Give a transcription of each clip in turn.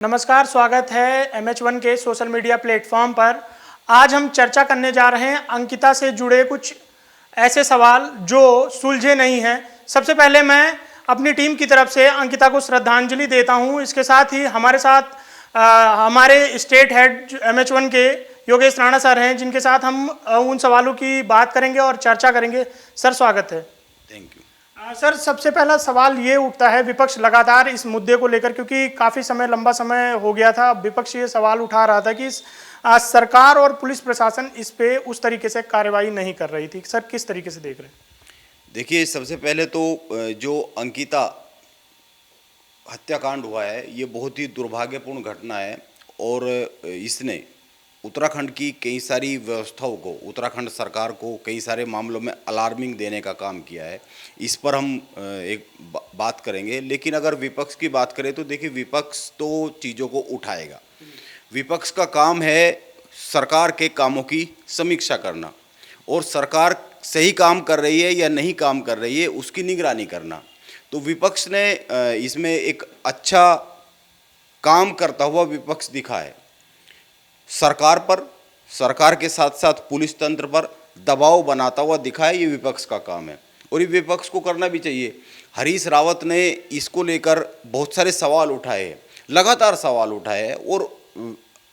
नमस्कार, स्वागत है MH1 के सोशल मीडिया प्लेटफॉर्म पर। आज हम चर्चा करने जा रहे हैं अंकिता से जुड़े कुछ ऐसे सवाल जो सुलझे नहीं हैं। सबसे पहले मैं अपनी टीम की तरफ से अंकिता को श्रद्धांजलि देता हूं। इसके साथ ही हमारे साथ हमारे स्टेट हेड MH1 के योगेश राणा सर हैं, जिनके साथ हम उन सवालों की बात करेंगे और चर्चा करेंगे। सर, स्वागत है। Thank you. सर, सबसे पहला सवाल ये उठता है, विपक्ष लगातार इस मुद्दे को लेकर, क्योंकि काफ़ी लंबा समय हो गया था, विपक्ष ये सवाल उठा रहा था कि सरकार और पुलिस प्रशासन इस पे उस तरीके से कार्रवाई नहीं कर रही थी। सर, किस तरीके से देख रहे हैं? देखिए, सबसे पहले तो जो अंकिता हत्याकांड हुआ है, ये बहुत ही दुर्भाग्यपूर्ण घटना है और इसने उत्तराखंड की कई सारी व्यवस्थाओं को, उत्तराखंड सरकार को कई सारे मामलों में अलार्मिंग देने का काम किया है। इस पर हम एक बात करेंगे, लेकिन अगर विपक्ष की बात करें तो देखिए, विपक्ष तो चीज़ों को उठाएगा। विपक्ष का काम है सरकार के कामों की समीक्षा करना और सरकार सही काम कर रही है या नहीं काम कर रही है उसकी निगरानी करना। तो विपक्ष ने इसमें एक अच्छा काम करता हुआ विपक्ष दिखा है। सरकार पर, सरकार के साथ साथ पुलिस तंत्र पर दबाव बनाता हुआ दिखा है। ये विपक्ष का काम है और ये विपक्ष को करना भी चाहिए। हरीश रावत ने इसको लेकर बहुत सारे सवाल उठाए हैं, लगातार सवाल उठाए हैं और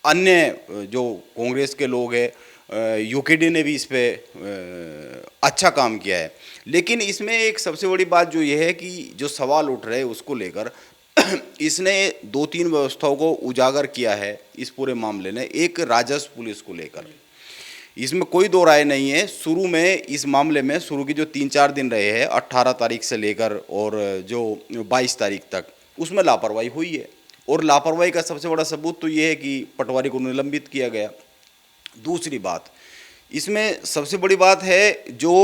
अन्य जो कांग्रेस के लोग हैं, यूकेडी ने भी इस पे अच्छा काम किया है। लेकिन इसमें एक सबसे बड़ी बात जो ये है कि जो सवाल उठ रहे हैं उसको लेकर इसने 2-3 व्यवस्थाओं को उजागर किया है इस पूरे मामले ने। एक, राजस्व पुलिस को लेकर, इसमें कोई दो राय नहीं है। शुरू में इस मामले में शुरू की जो 3-4 दिन रहे हैं, 18 तारीख से लेकर और जो 22 तारीख तक, उसमें लापरवाही हुई है और लापरवाही का सबसे बड़ा सबूत तो ये है कि पटवारी को निलंबित किया गया। दूसरी बात, इसमें सबसे बड़ी बात है जो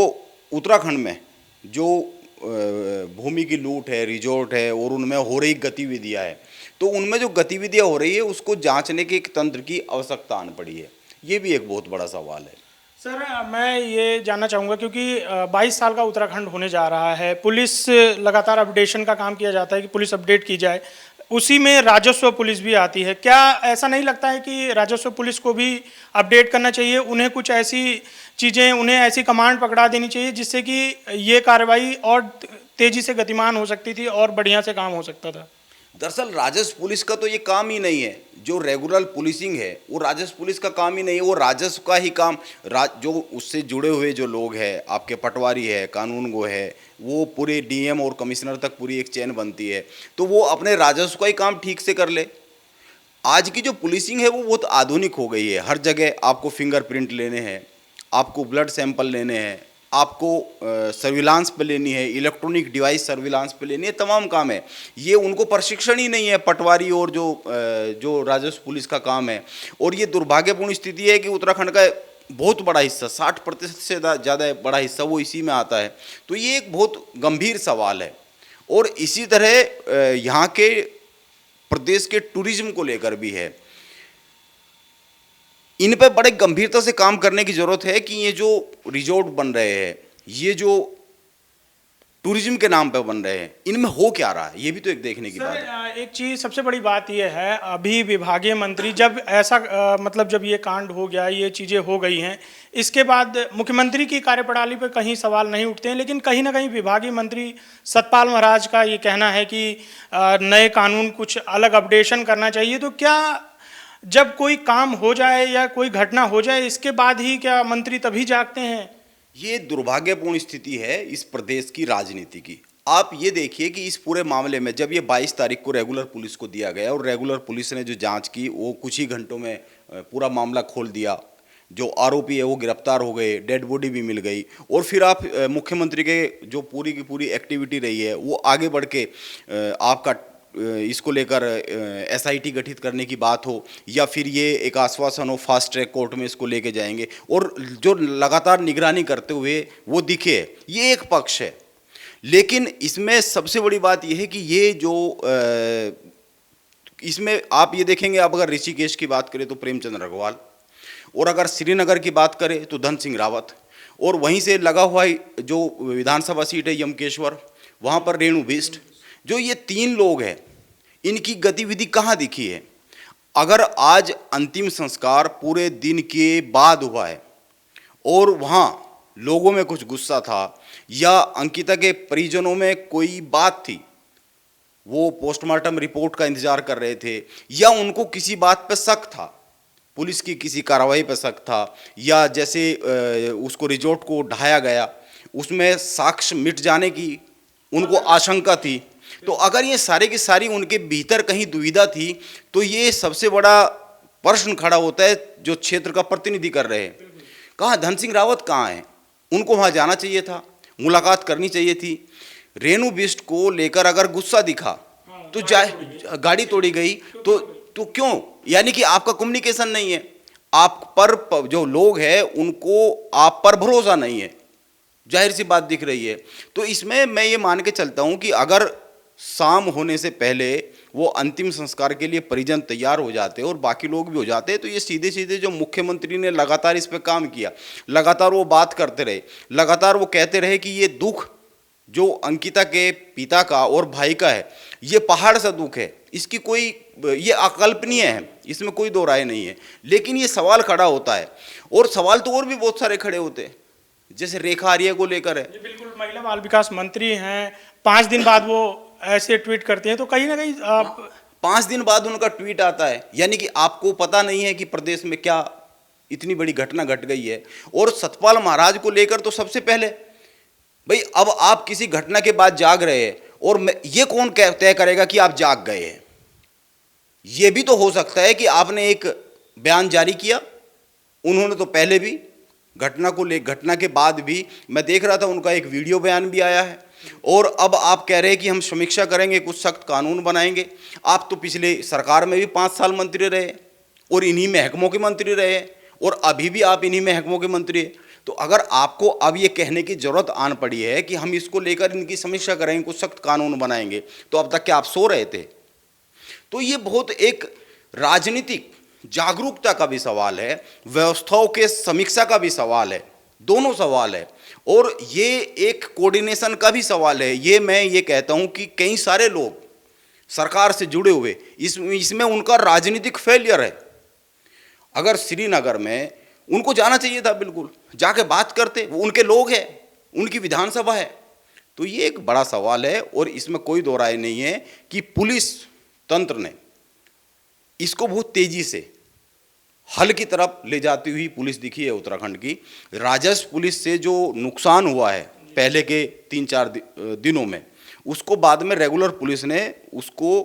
उत्तराखंड में जो भूमि की लूट है, रिजॉर्ट है और उनमें हो रही गतिविधियां है, तो उनमें जो गतिविधियां हो रही है उसको जांचने के एक तंत्र की आवश्यकता आन पड़ी है। ये भी एक बहुत बड़ा सवाल है। सर, मैं ये जानना चाहूँगा, क्योंकि 22 साल का उत्तराखंड होने जा रहा है, पुलिस लगातार अपडेशन का काम किया जाता है कि पुलिस अपडेट की जाए, उसी में राजस्व पुलिस भी आती है। क्या ऐसा नहीं लगता है कि राजस्व पुलिस को भी अपडेट करना चाहिए? उन्हें कुछ ऐसी चीज़ें, उन्हें ऐसी कमांड पकड़ा देनी चाहिए जिससे कि ये कार्रवाई और तेज़ी से गतिमान हो सकती थी और बढ़िया से काम हो सकता था। दरअसल राजस्व पुलिस का तो ये काम ही नहीं है। जो रेगुलर पुलिसिंग है वो राजस्व पुलिस का काम ही नहीं है। वो राजस्व का ही काम, जो उससे जुड़े हुए जो लोग हैं, आपके पटवारी है, कानून गो है, वो पूरे DM और कमिश्नर तक पूरी एक चेन बनती है, तो वो अपने राजस्व का ही काम ठीक से कर ले। आज की जो पुलिसिंग है वो बहुत आधुनिक हो गई है। हर जगह आपको फिंगरप्रिंट लेने हैं, आपको ब्लड सैंपल लेने हैं, आपको सर्विलांस पे लेनी है, इलेक्ट्रॉनिक डिवाइस सर्विलांस पे लेनी है, तमाम काम है। ये उनको प्रशिक्षण ही नहीं है पटवारी और जो राजस्व पुलिस का काम है। और ये दुर्भाग्यपूर्ण स्थिति है कि उत्तराखंड का बहुत बड़ा हिस्सा, 60% से ज़्यादा बड़ा हिस्सा वो इसी में आता है। तो ये एक बहुत गंभीर सवाल है। और इसी तरह यहाँ के प्रदेश के टूरिज्म को लेकर भी है। इन पर बड़े गंभीरता से काम करने की जरूरत है कि ये जो रिजॉर्ट बन रहे हैं, ये जो टूरिज्म के नाम पे बन रहे हैं, इनमें हो क्या रहा है, ये भी तो एक देखने की बात है। एक चीज़ सबसे बड़ी बात ये है, अभी विभागीय मंत्री जब ऐसा मतलब जब ये कांड हो गया, ये चीज़ें हो गई हैं, इसके बाद मुख्यमंत्री की कार्यप्रणाली पर कहीं सवाल नहीं उठते हैं, लेकिन कहीं ना कहीं विभागीय मंत्री सतपाल महाराज का ये कहना है कि नए कानून कुछ अलग अपडेशन करना चाहिए। तो क्या जब कोई काम हो जाए या कोई घटना हो जाए, इसके बाद ही क्या मंत्री तभी जागते हैं? ये दुर्भाग्यपूर्ण स्थिति है इस प्रदेश की राजनीति की। आप ये देखिए कि इस पूरे मामले में जब ये 22 तारीख को रेगुलर पुलिस को दिया गया और रेगुलर पुलिस ने जो जांच की, वो कुछ ही घंटों में पूरा मामला खोल दिया। जो आरोपी है वो गिरफ्तार हो गए, डेड बॉडी भी मिल गई। और फिर आप मुख्यमंत्री के जो पूरी की पूरी एक्टिविटी रही है वो आगे बढ़ के आपका इसको लेकर SIT गठित करने की बात हो या फिर ये एक आश्वासन हो फास्ट ट्रैक कोर्ट में इसको लेके जाएंगे, और जो लगातार निगरानी करते हुए वो दिखे, ये एक पक्ष है। लेकिन इसमें सबसे बड़ी बात यह है कि ये जो इसमें आप ये देखेंगे, आप अगर ऋषिकेश की बात करें तो प्रेमचंद अग्रवाल, और अगर श्रीनगर की बात करें तो धन सिंह रावत, और वहीं से लगा हुआ जो विधानसभा सीट है यमकेश्वर, वहाँ पर रेणु बिष्ट। जो ये 3 लोग हैं, इनकी गतिविधि कहाँ दिखी है? अगर आज अंतिम संस्कार पूरे दिन के बाद हुआ है और वहाँ लोगों में कुछ गुस्सा था या अंकिता के परिजनों में कोई बात थी, वो पोस्टमार्टम रिपोर्ट का इंतजार कर रहे थे, या उनको किसी बात पर शक था, पुलिस की किसी कार्रवाई पर शक था, या जैसे उसको रिजॉर्ट को ढाया गया उसमें साक्ष्य मिट जाने की उनको आशंका थी, तो अगर ये सारे की सारी उनके भीतर कहीं दुविधा थी तो ये सबसे बड़ा प्रश्न खड़ा होता है जो क्षेत्र का प्रतिनिधि कर रहे हैं। कहाँ धन सिंह रावत कहाँ हैं? उनको वहाँ जाना चाहिए था, मुलाकात करनी चाहिए थी। रेणु बिष्ट को लेकर अगर गुस्सा दिखा तो गाड़ी तोड़ी गई तो क्यों? यानी कि आपका कम्युनिकेशन नहीं है, आप पर जो लोग हैं उनको आप पर भरोसा नहीं है, जाहिर सी बात दिख रही है। तो इसमें मैं ये मान के चलता हूँ कि अगर शाम होने से पहले वो अंतिम संस्कार के लिए परिजन तैयार हो जाते और बाकी लोग भी हो जाते तो ये सीधे सीधे जो मुख्यमंत्री ने लगातार इस पर काम किया, लगातार वो बात करते रहे, लगातार वो कहते रहे कि ये दुख जो अंकिता के पिता का और भाई का है ये पहाड़ सा दुख है, इसकी कोई ये अकल्पनीय है, इसमें कोई दो राय नहीं है। लेकिन ये सवाल खड़ा होता है और सवाल तो और भी बहुत सारे खड़े होते हैं, जैसे रेखा आर्या को लेकर है। बिल्कुल, महिला बाल विकास मंत्री हैं, 5 दिन बाद वो ऐसे ट्वीट करते हैं तो कहीं ना कहीं 5 दिन बाद उनका ट्वीट आता है, यानी कि आपको पता नहीं है कि प्रदेश में क्या इतनी बड़ी घटना घट गई है। और सतपाल महाराज को लेकर तो सबसे पहले भाई अब आप किसी घटना के बाद जाग रहे हैं और ये कौन तय करेगा कि आप जाग गए हैं? ये भी तो हो सकता है कि आपने एक बयान जारी किया, उन्होंने तो पहले भी घटना के बाद भी मैं देख रहा था उनका एक वीडियो बयान भी आया है, और अब आप कह रहे हैं कि हम समीक्षा करेंगे, कुछ सख्त कानून बनाएंगे। आप तो पिछले सरकार में भी 5 साल मंत्री रहे और इन्हीं महकमों के मंत्री रहे और अभी भी आप इन्हीं महकमों के मंत्री हैं। तो अगर आपको अब ये कहने की जरूरत आन पड़ी है कि हम इसको लेकर इनकी समीक्षा करेंगे, कुछ सख्त कानून बनाएंगे, तो अब तक क्या आप सो रहे थे? तो ये बहुत एक राजनीतिक जागरूकता का भी सवाल है, व्यवस्थाओं के समीक्षा का भी सवाल है, दोनों सवाल है, और ये एक कोऑर्डिनेशन का भी सवाल है। ये मैं ये कहता हूं कि कई सारे लोग सरकार से जुड़े हुए इसमें उनका राजनीतिक फेलियर है। अगर श्रीनगर में उनको जाना चाहिए था, बिल्कुल जाके बात करते, वो उनके लोग हैं, उनकी विधानसभा है। तो ये एक बड़ा सवाल है और इसमें कोई दो राय नहीं है कि पुलिस तंत्र ने इसको बहुत तेजी से हल की तरफ ले जाती हुई पुलिस दिखी है उत्तराखंड की। राजस्व पुलिस से जो नुकसान हुआ है पहले के 3-4 दिनों में, उसको बाद में रेगुलर पुलिस ने उसको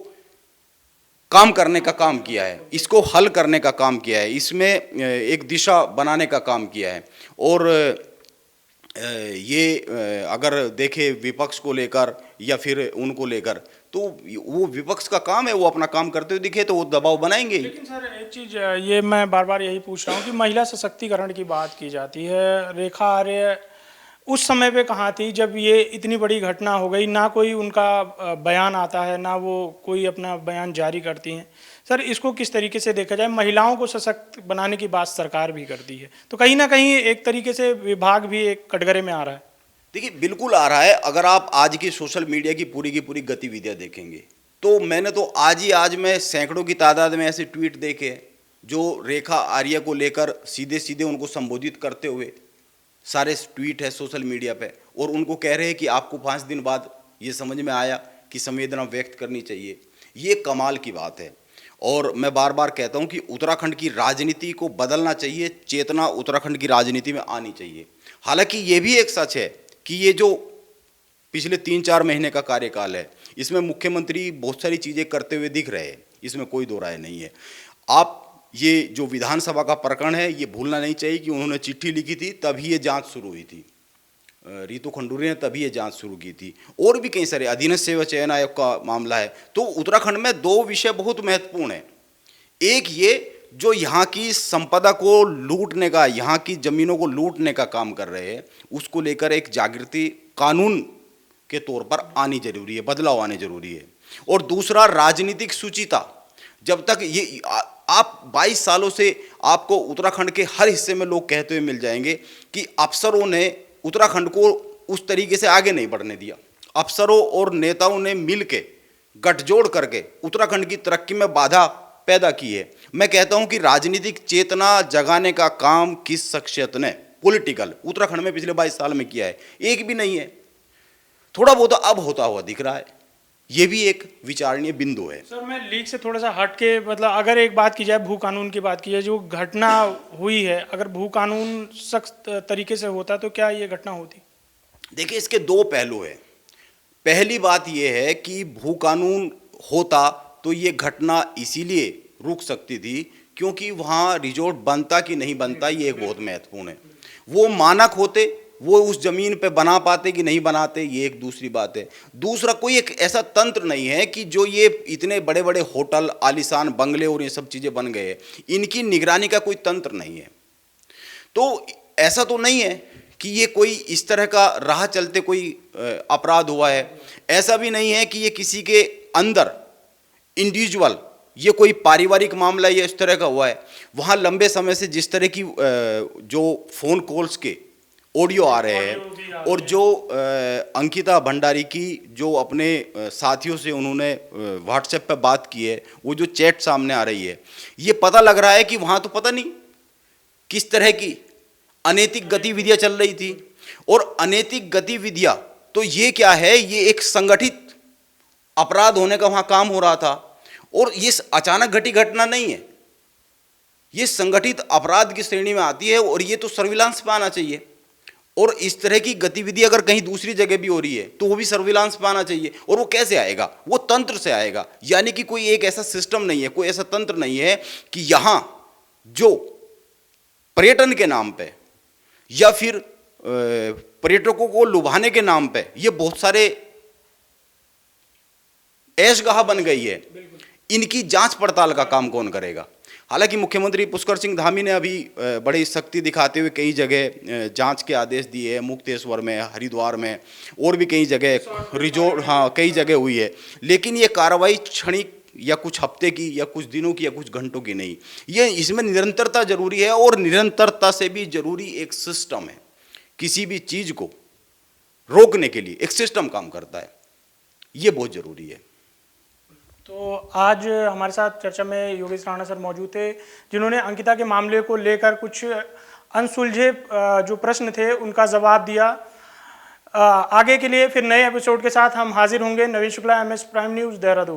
काम करने का काम किया है, इसको हल करने का काम किया है, इसमें एक दिशा बनाने का काम किया है। और ये अगर देखे विपक्ष को लेकर या फिर उनको लेकर, तो वो विपक्ष का काम है, वो अपना काम करते हुए दिखे तो वो दबाव बनाएंगे। लेकिन सर एक चीज़ ये मैं बार बार यही पूछ रहा हूँ कि महिला सशक्तिकरण की बात की जाती है, रेखा आर्य उस समय पे कहाँ थी जब ये इतनी बड़ी घटना हो गई? ना कोई उनका बयान आता है, ना वो कोई अपना बयान जारी करती हैं। सर इसको किस तरीके से देखा जाए? महिलाओं को सशक्त बनाने की बात सरकार भी करती है, तो कहीं ना कहीं एक तरीके से विभाग भी एक कटघरे में आ रहा है। देखिए बिल्कुल आ रहा है। अगर आप आज की सोशल मीडिया की पूरी गतिविधियां देखेंगे तो मैंने तो आज में सैकड़ों की तादाद में ऐसे ट्वीट देखे जो रेखा आर्या को लेकर सीधे सीधे उनको संबोधित करते हुए सारे ट्वीट है सोशल मीडिया पे, और उनको कह रहे हैं कि आपको 5 दिन बाद ये समझ में आया कि संवेदना व्यक्त करनी चाहिए। ये कमाल की बात है। और मैं बार बार कहता हूँ कि उत्तराखंड की राजनीति को बदलना चाहिए, चेतना उत्तराखंड की राजनीति में आनी चाहिए। हालांकि ये भी एक सच है कि ये जो पिछले 3-4 महीने का कार्यकाल है, इसमें मुख्यमंत्री बहुत सारी चीज़ें करते हुए दिख रहे हैं, इसमें कोई दो राय नहीं है। आप ये जो विधानसभा का प्रकरण है ये भूलना नहीं चाहिए कि उन्होंने चिट्ठी लिखी थी, तभी ये जांच शुरू हुई थी, रितु खंडूरी ने तभी ये जांच शुरू की थी। और भी कई सारे अधीनस्थ सेवा चयन आयोग का मामला है। तो उत्तराखंड में 2 विषय बहुत महत्वपूर्ण है। एक ये जो यहाँ की संपदा को लूटने का, यहाँ की ज़मीनों को लूटने का काम कर रहे हैं, उसको लेकर एक जागृति कानून के तौर पर आनी जरूरी है, बदलाव आने जरूरी है। और दूसरा राजनीतिक सुचिता। जब तक ये आप 22 सालों से आपको उत्तराखंड के हर हिस्से में लोग कहते हुए मिल जाएंगे कि अफसरों ने उत्तराखंड को उस तरीके से आगे नहीं बढ़ने दिया। अफसरों और नेताओं ने मिल के गठजोड़ करके उत्तराखंड की तरक्की में बाधा पैदा की है। मैं कहता हूं कि राजनीतिक चेतना जगाने का काम किस शख्सियत ने पॉलिटिकल उत्तराखंड में पिछले 22 साल में किया है? एक भी नहीं है। थोड़ा बहुत अब होता हुआ दिख रहा है, ये भी एक विचारणीय बिंदु है। सर मैं लीग से थोड़ा सा हट के, मतलब अगर एक बात की जाए, भू कानून की बात की जाए, जो घटना हुई है, अगर भू कानून सख्त तरीके से होता तो क्या ये घटना होती? देखिए, इसके दो पहलू हैं। पहली बात यह है कि भू कानून होता तो ये घटना इसीलिए रुक सकती थी क्योंकि वहाँ रिजॉर्ट बनता कि नहीं बनता, ये एक बहुत महत्वपूर्ण है। वो मानक होते, वो उस जमीन पे बना पाते कि नहीं बनाते, ये एक दूसरी बात है। दूसरा, कोई एक ऐसा तंत्र नहीं है कि जो ये इतने बड़े बड़े होटल, आलीशान बंगले और ये सब चीज़ें बन गए, इनकी निगरानी का कोई तंत्र नहीं है। तो ऐसा तो नहीं है कि ये कोई इस तरह का राह चलते कोई अपराध हुआ है। ऐसा भी नहीं है कि ये किसी के अंदर इंडिविजुअल ये कोई पारिवारिक मामला ये इस तरह का हुआ है। वहाँ लंबे समय से जिस तरह की जो फ़ोन कॉल्स के ऑडियो आ रहे हैं और जो अंकिता भंडारी की जो अपने साथियों से उन्होंने व्हाट्सएप पर बात की है, वो जो चैट सामने आ रही है, ये पता लग रहा है कि वहाँ तो पता नहीं किस तरह की अनैतिक गतिविधियां चल रही थी। और अनैतिक गतिविधियां तो ये क्या है, ये एक संगठित अपराध होने का वहां काम हो रहा था। और ये अचानक घटी घटना नहीं है, ये संगठित अपराध की श्रेणी में आती है और ये तो सर्विलांस पे आना चाहिए। और इस तरह की गतिविधि अगर कहीं दूसरी जगह भी हो रही है तो वो भी सर्विलांस पे आना चाहिए। और वो कैसे आएगा? वो तंत्र से आएगा। यानी कि कोई एक ऐसा सिस्टम नहीं है, कोई ऐसा तंत्र नहीं है कि यहां जो पर्यटन के नाम पे या फिर पर्यटकों को लुभाने के नाम पे ये बहुत सारे ऐशगाह बन गई है, इनकी जांच पड़ताल का काम कौन करेगा? हालांकि मुख्यमंत्री पुष्कर सिंह धामी ने अभी बड़ी सख्ती दिखाते हुए कई जगह जांच के आदेश दिए हैं, मुक्तेश्वर में, हरिद्वार में और भी कई जगह रिजॉर्ट, हाँ कई जगह हुई है। लेकिन ये कार्रवाई क्षणिक या कुछ हफ्ते की या कुछ दिनों की या कुछ घंटों की नहीं, ये इसमें निरंतरता जरूरी है। और निरंतरता से भी जरूरी एक सिस्टम है। किसी भी चीज को रोकने के लिए एक सिस्टम काम करता है, ये बहुत जरूरी है। तो आज हमारे साथ चर्चा में योगेश राणा सर मौजूद थे, जिन्होंने अंकिता के मामले को लेकर कुछ अनसुलझे जो प्रश्न थे उनका जवाब दिया। आगे के लिए फिर नए एपिसोड के साथ हम हाजिर होंगे। Naveen Shukla, MS prime news, Dehradun.